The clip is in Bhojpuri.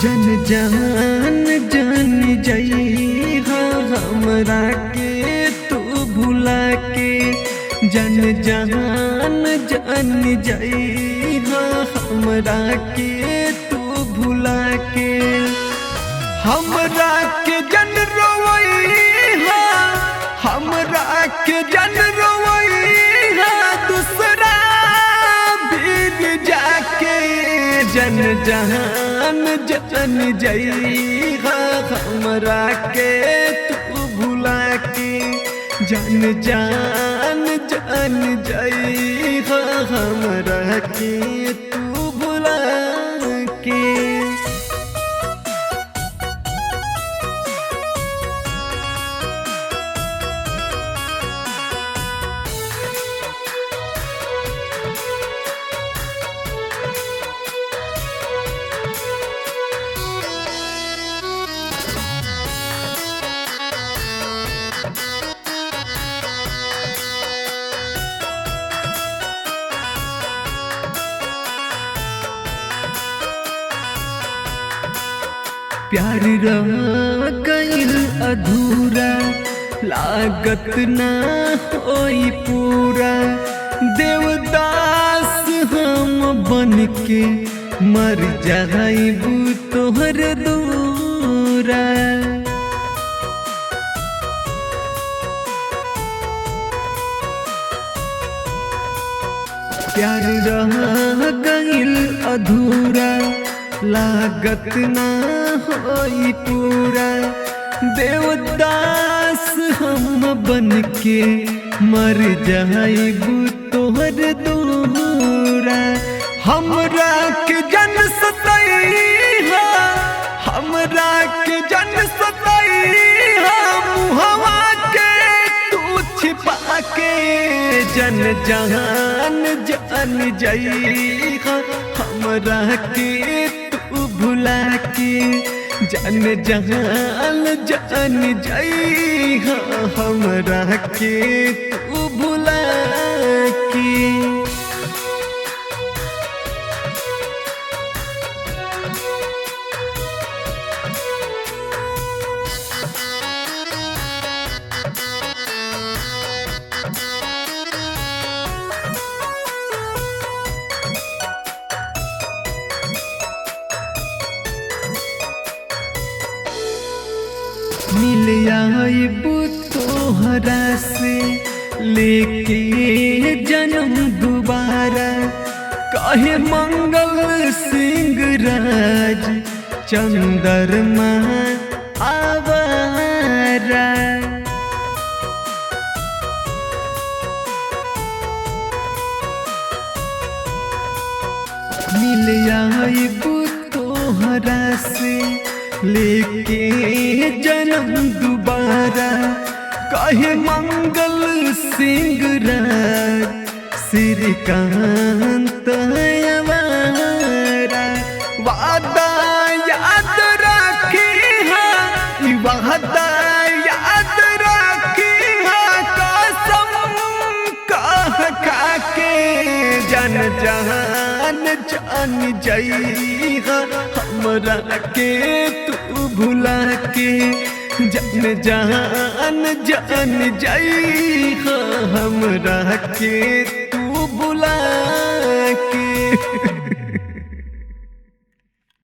जन जान जान जाई हमरा के तू भुला के, जन जान जान जाई हमरा के तू भुला के। हमरा के जन रोवई हमरा के जन रोवई दूसरा भीग जाके, जन जान जान जाई हमरा के तू भुला के, जन जान जान जाई हमरा के तू भुला के। प्यार रह गइल अधूरा, लागत ना होई पूरा। देवदास हम बन के मर जाइबू तोहर दूरा। प्यार रह गइल अधूरा, लागत ना होई पूरा। देवदास हम बन के मर जाइबू तोहर दूरा। हमरा के जन सताई हमरा के जन सताई मुहवा के तू छिपा के, जन जान जान जाई हमरा के तू भुला के, जन जान जान जाई हमरा के तू भुला के। मिल आइबू तोहरा से लेके जन्म दोबारा, कहे मंगल सिंह राज चंद्रमा आवारा। मिल आइबू तोहरा से लेके जन्म दोबारा, कहे मंगल सिंह राज श्रीकांत आवारा। वादा याद रखी वादा याद रखी कसम कह खा के, जन जान जान जाई हमरा के तू भुला के, जन जान जान जाई हमरा के तू भुला के।